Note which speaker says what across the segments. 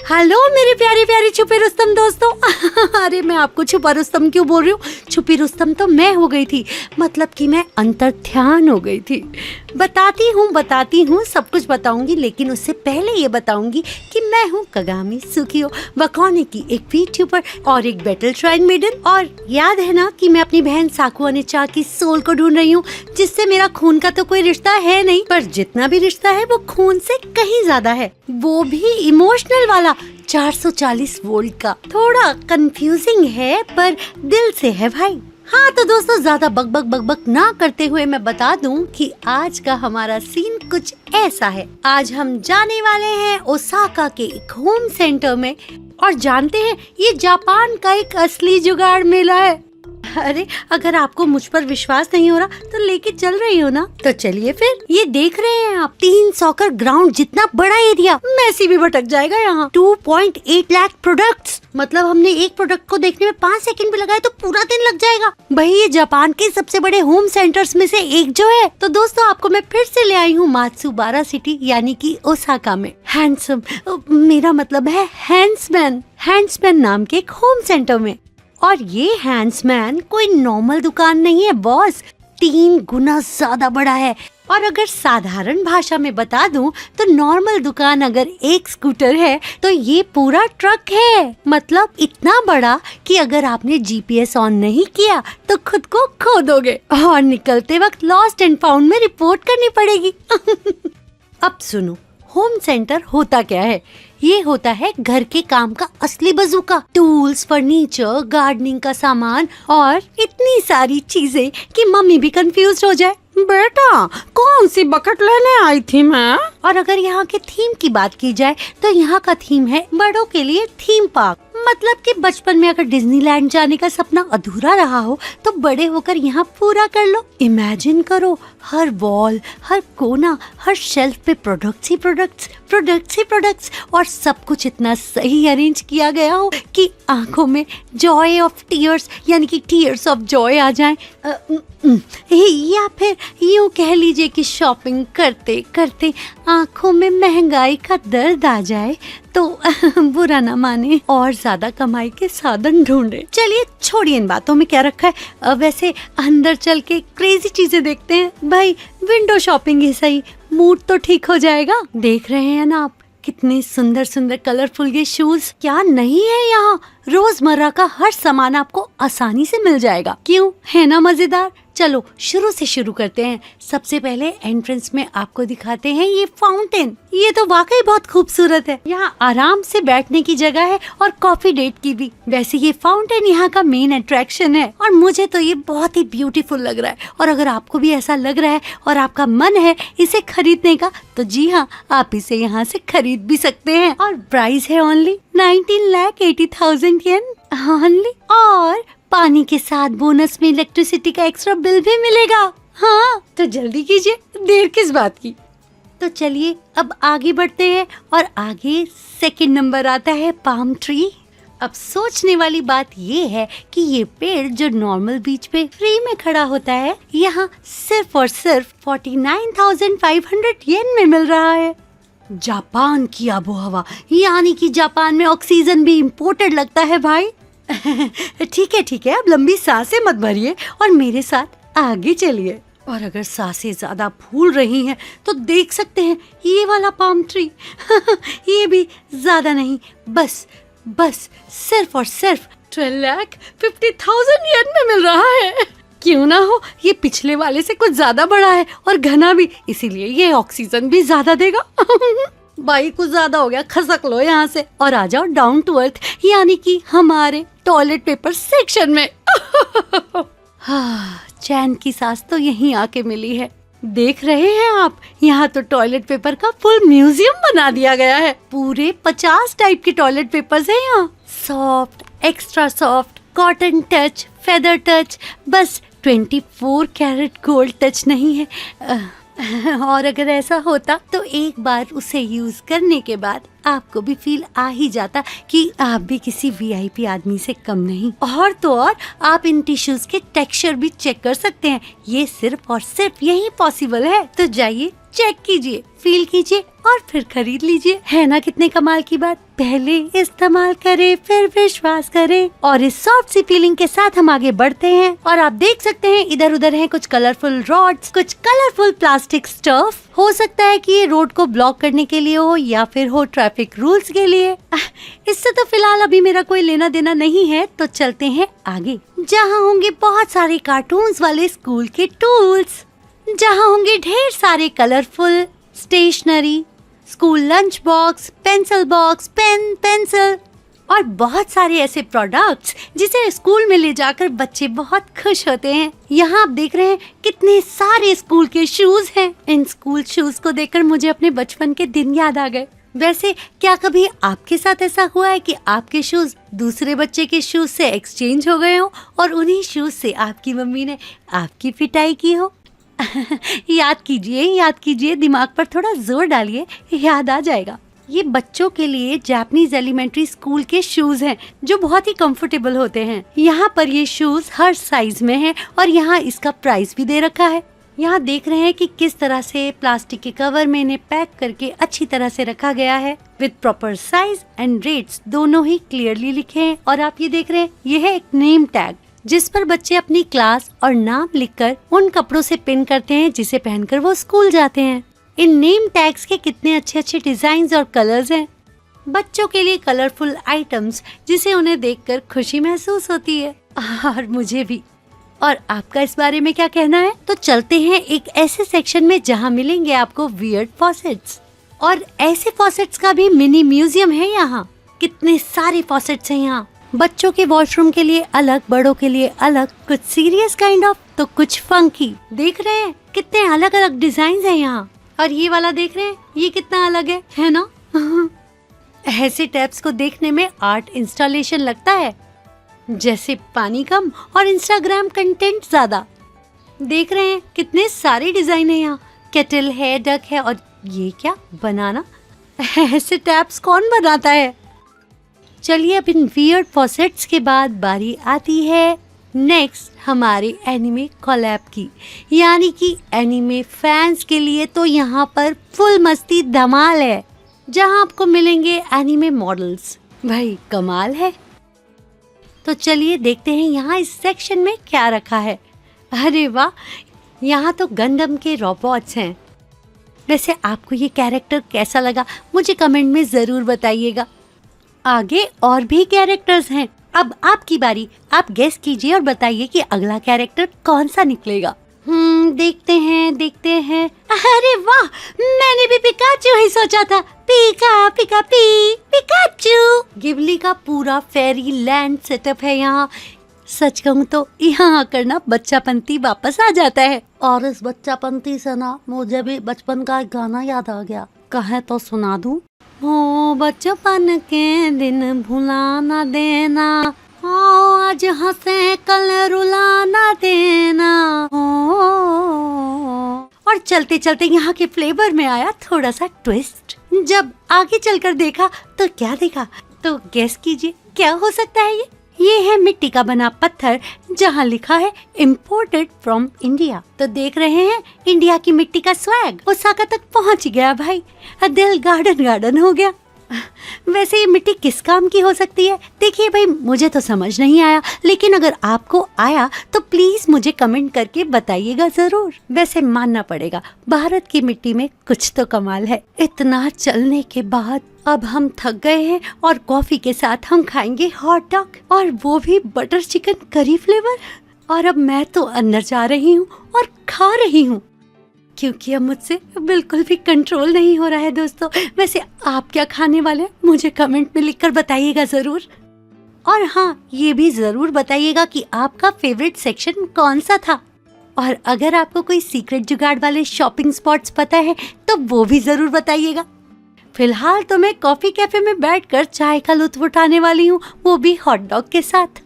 Speaker 1: Hello मेरे प्यारे प्यारे छुपे रुस्तम दोस्तों। अरे मैं आपको छुपा रुस्तम क्यों बोल रही हूँ, छुपी रुस्तम तो मैं हो गई थी, मतलब कि मैं अंतर्ध्यान हो गई थी। बताती हूँ सब कुछ बताऊंगी, लेकिन उससे पहले ये बताऊंगी कि मैं हूँ कगामी सुखियो वकाने की एक वीट्यूबर और एक बैटल श्राइन मेडन। और याद है ना कि मैं अपनी बहन साकुआ नेचा की सोल को ढूंढ रही हूँ, जिससे मेरा खून का तो कोई रिश्ता है नहीं, पर जितना भी रिश्ता है वो खून से कहीं ज्यादा है, वो भी इमोशनल वाला 440 वोल्ट का। थोड़ा कंफ्यूजिंग है पर दिल से है भाई। हाँ तो दोस्तों ज्यादा बक ना करते हुए मैं बता दूं कि आज का हमारा सीन कुछ ऐसा है। आज हम जाने वाले हैं ओसाका के एक होम सेंटर में और जानते हैं ये जापान का एक असली जुगाड़ मेला है। अरे अगर आपको मुझ पर विश्वास नहीं हो रहा तो लेके चल रही हो ना, तो चलिए फिर। ये देख रहे हैं आप 3 सॉकर ग्राउंड जितना बड़ा एरिया, मैसी भी भटक जाएगा यहाँ। 2.8 लाख प्रोडक्ट्स, मतलब हमने एक प्रोडक्ट को देखने में 5 सेकंड भी लगाए तो पूरा दिन लग जाएगा। भाई ये जापान के सबसे बड़े होम सेंटर्स में से एक जो है। तो दोस्तों आपको मैं फिर से ले आई हूँ मात्सुबारा सिटी यानी कि ओसाका में। हैंडसम, मेरा मतलब है हैंड्समैन नाम के एक होम सेंटर में। और ये हैंड्समैन कोई नॉर्मल दुकान नहीं है बॉस, 3 गुना ज्यादा बड़ा है। और अगर साधारण भाषा में बता दूं तो नॉर्मल दुकान अगर एक स्कूटर है तो ये पूरा ट्रक है। मतलब इतना बड़ा कि अगर आपने GPS ऑन नहीं किया तो खुद को खो दोगे और निकलते वक्त लॉस्ट एंड फाउंड में रिपोर्ट करनी पड़ेगी। अब सुनो, होम सेंटर होता क्या है? ये होता है घर के काम का असली बजूका। टूल्स, फर्नीचर, गार्डनिंग का सामान और इतनी सारी चीजें कि मम्मी भी कंफ्यूज हो जाए। बेटा कौन सी बकेट लेने आई थी मैं? और अगर यहाँ के थीम की बात की जाए तो यहाँ का थीम है बड़ों के लिए थीम पार्क। मतलब कि बचपन में अगर डिज्नीलैंड जाने का सपना अधूरा रहा हो तो बड़े होकर यहाँ पूरा कर लो। इमेजिन करो, हर वॉल, हर कोना, हर शेल्फ पे प्रोडक्ट्स ही प्रोडक्ट्स और सब कुछ इतना सही अरेंज किया गया हो कि आंखों में जॉय ऑफ टीयर्स यानी कि टीयर्स ऑफ जॉय आ जाएं। या फिर यूँ कह लीजिए कि शॉपिंग करते करते आंखों में महंगाई का दर्द आ जाए तो बुरा ना माने और ज्यादा कमाई के साधन ढूंढे। चलिए छोड़िए इन बातों में क्या रखा है। वैसे अंदर चल के क्रेजी चीजें देखते हैं। भाई विंडो शॉपिंग ही सही, मूड तो ठीक हो जाएगा। देख रहे हैं ना आप कितने सुंदर सुंदर कलरफुल ये शूज। क्या नहीं है यहाँ, रोजमर्रा का हर सामान आपको आसानी से मिल जाएगा। क्यों, है ना मजेदार? चलो शुरू से शुरू करते हैं। सबसे पहले एंट्रेंस में आपको दिखाते हैं ये फाउंटेन। ये तो वाकई बहुत खूबसूरत है। यहाँ आराम से बैठने की जगह है और कॉफी डेट की भी। वैसे ये फाउंटेन यहाँ का मेन अट्रैक्शन है और मुझे तो ये बहुत ही ब्यूटीफुल लग रहा है। और अगर आपको भी ऐसा लग रहा है और आपका मन है इसे खरीदने का तो जी हाँ, आप इसे यहाँ से खरीद भी सकते हैं। और प्राइस है ओनली 19,80,000 येन ओनली। और पानी के साथ बोनस में इलेक्ट्रिसिटी का एक्स्ट्रा बिल भी मिलेगा। हाँ तो जल्दी कीजिए, देर किस बात की। तो चलिए अब आगे बढ़ते हैं और आगे सेकंड नंबर आता है पाम ट्री। अब सोचने वाली बात ये है कि ये पेड़ जो नॉर्मल बीच पे फ्री में खड़ा होता है, यहाँ सिर्फ और सिर्फ 49,500 येन में मिल रहा है। जापान की आबो हवा यानी कि जापान में ऑक्सीजन भी इम्पोर्टेड लगता है भाई। ठीक है, अब लंबी सांसें मत भरिए और मेरे साथ आगे चलिए। और अगर सांसें ज्यादा फूल रही हैं तो देख सकते हैं ये वाला पाम ट्री। ये भी ज्यादा नहीं, बस सिर्फ और सिर्फ 12,50,000 येन में मिल रहा है। क्यों ना हो, ये पिछले वाले से कुछ ज्यादा बड़ा है और घना भी, इसीलिए ये ऑक्सीजन भी ज्यादा देगा। भाई कुछ ज्यादा हो गया, खसक लो यहाँ से और आ जाओ डाउन टू अर्थ यानी कि हमारे टॉयलेट पेपर सेक्शन में। हाँ, चैन की सांस तो यहीं आके मिली है। देख रहे हैं आप, यहाँ तो टॉयलेट पेपर का फुल म्यूजियम बना दिया गया है। पूरे 50 टाइप के टॉयलेट पेपर्स हैं यहाँ। Soft, extra soft, cotton touch, feather touch, बस 24 कैरेट गोल्ड टच नहीं है। और अगर ऐसा होता तो एक बार उसे यूज करने के बाद आपको भी फील आ ही जाता कि आप भी किसी VIP आदमी से कम नहीं। और तो और आप इन टिश्यूज के टेक्सचर भी चेक कर सकते हैं। ये सिर्फ और सिर्फ यही पॉसिबल है। तो जाइए, चेक कीजिए, फील कीजिए और फिर खरीद लीजिए। है ना कितने कमाल की बात। पहले इस्तेमाल करे फिर विश्वास करे। और इस सॉफ्ट सी फीलिंग के साथ हम आगे बढ़ते हैं और आप देख सकते हैं इधर उधर हैं कुछ कलरफुल रॉड्स, कुछ कलरफुल प्लास्टिक स्टफ। हो सकता है कि ये रोड को ब्लॉक करने के लिए हो या फिर हो ट्रैफिक रूल्स के लिए। इससे तो फिलहाल अभी मेरा कोई लेना देना नहीं है, तो चलते हैं आगे जहाँ होंगे बहुत सारे कार्टून्स वाले स्कूल के टूल्स, जहाँ होंगे ढेर सारे colourful stationery, school lunch box, pencil box, pen, pencil और बहुत सारे ऐसे प्रोडक्ट्स जिसे स्कूल में ले जाकर बच्चे बहुत खुश होते हैं। यहाँ आप देख रहे हैं कितने सारे स्कूल के शूज हैं। इन स्कूल शूज को देखकर मुझे अपने बचपन के दिन याद आ गए। वैसे क्या कभी आपके साथ ऐसा हुआ है कि आपके शूज दूसरे बच्चे के शूज से एक्सचेंज हो गए हो और उन्हीं शूज से आपकी मम्मी ने आपकी पिटाई की हो? याद कीजिए, दिमाग पर थोड़ा जोर डालिए, याद आ जाएगा। ये बच्चों के लिए जापानीज एलिमेंट्री स्कूल के शूज हैं जो बहुत ही कंफर्टेबल होते हैं। यहाँ पर ये शूज हर साइज में हैं और यहाँ इसका प्राइस भी दे रखा है। यहाँ देख रहे हैं कि किस तरह से प्लास्टिक के कवर में इन्हें पैक करके अच्छी तरह से रखा गया है with proper size and rates दोनों ही क्लियरली लिखे हैं। और आप ये देख रहे हैं ये है एक नेम टैग जिस पर बच्चे अपनी क्लास और नाम लिखकर उन कपड़ों से पिन करते हैं जिसे पहनकर वो स्कूल जाते हैं। इन नेम टैग्स के कितने अच्छे अच्छे डिजाइन और कलर्स हैं। बच्चों के लिए कलरफुल आइटम्स जिसे उन्हें देखकर खुशी महसूस होती है और मुझे भी। और आपका इस बारे में क्या कहना है? तो चलते हैं एक ऐसे सेक्शन में जहाँ मिलेंगे आपको वियर्ड फॉसेट्स और ऐसे फॉसेट्स का भी मिनी म्यूजियम है। यहाँ कितने सारे फॉसेट्स हैं। यहाँ बच्चों के वॉशरूम के लिए अलग, बड़ों के लिए अलग, कुछ सीरियस काइंड ऑफ तो कुछ फंकी। देख रहे हैं कितने अलग अलग डिजाइन हैं यहाँ। और ये वाला देख रहे हैं ये कितना अलग है ना? ऐसे टैब्स को देखने में आर्ट इंस्टॉलेशन लगता है, जैसे पानी कम और इंस्टाग्राम कंटेंट ज्यादा। देख रहे हैं कितने सारे डिजाइन है यहाँ। केटल है, डक है और ये क्या बनाना। ऐसे टैब्स कौन बनाता है? चलिए अब इन वियर्ड फॉसेट्स के बाद बारी आती है नेक्स्ट हमारे एनिमे कोलैब की, यानी कि एनिमे फैंस के लिए तो यहाँ पर फुल मस्ती धमाल है, जहाँ आपको मिलेंगे एनिमे मॉडल्स। भाई कमाल है। तो चलिए देखते हैं यहाँ इस सेक्शन में क्या रखा है। अरे वाह, यहाँ तो गंडम के रोबोट्स हैं। वैसे आपको ये कैरेक्टर कैसा लगा मुझे कमेंट में जरूर बताइएगा। आगे और भी कैरेक्टर्स हैं। अब आपकी बारी, आप गेस कीजिए और बताइए कि अगला कैरेक्टर कौन सा निकलेगा। देखते हैं। अरे वाह, मैंने भी पिकाचू ही सोचा था। पिकाचू। गिबली का पूरा फेरी लैंड सेटअप है यहाँ। सच कहूँ तो यहाँ आकर ना बच्चापंती वापस आ जाता है। और इस बच्चापंती से ना मुझे भी बचपन का एक गाना याद आ गया। कहे तो सुना दूं? हो बचपन के दिन भुला ना देना, हो आज हंसे कल रुला ना देना हो। और चलते चलते यहाँ के फ्लेवर में आया थोड़ा सा ट्विस्ट। जब आगे चलकर देखा तो क्या देखा? तो गेस कीजिए क्या हो सकता है ये है मिट्टी का बना पत्थर जहाँ लिखा है इम्पोर्टेड फ्रॉम इंडिया। तो देख रहे हैं इंडिया की मिट्टी का स्वैग ओसाका तक पहुँच गया भाई। दिल गार्डन हो गया। वैसे ये मिट्टी किस काम की हो सकती है? देखिए भाई, मुझे तो समझ नहीं आया, लेकिन अगर आपको आया तो प्लीज मुझे कमेंट करके बताइएगा जरूर। वैसे मानना पड़ेगा भारत की मिट्टी में कुछ तो कमाल है। इतना चलने के बाद अब हम थक गए हैं और कॉफी के साथ हम खाएंगे हॉट डॉग, और वो भी बटर चिकन करी फ्लेवर। और अब मैं तो अंदर जा रही हूँ और खा रही हूँ, क्योंकि अब मुझसे बिल्कुल भी कंट्रोल नहीं हो रहा है दोस्तों। वैसे आप क्या खाने वाले मुझे कमेंट में लिखकर बताइएगा जरूर। और हाँ, ये भी जरूर बताइएगा कि आपका फेवरेट सेक्शन कौन सा था। और अगर आपको कोई सीक्रेट जुगाड़ वाले शॉपिंग स्पॉट्स पता है तो वो भी जरूर बताइएगा। फिलहाल तो मैं कॉफी कैफे में बैठकर चाय का लुत्फ उठाने वाली हूँ, वो भी हॉट डॉग के साथ।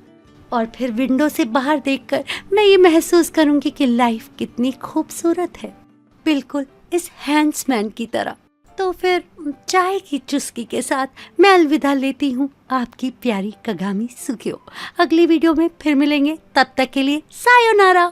Speaker 1: और फिर विंडो से बाहर देखकर मैं ये महसूस करूंगी कि लाइफ कितनी खूबसूरत है, बिल्कुल इस हैंड्समैन की तरह। तो फिर चाय की चुस्की के साथ मैं अलविदा लेती हूँ, आपकी प्यारी कगामी सुकियो। अगली वीडियो में फिर मिलेंगे, तब तक के लिए सायोनारा।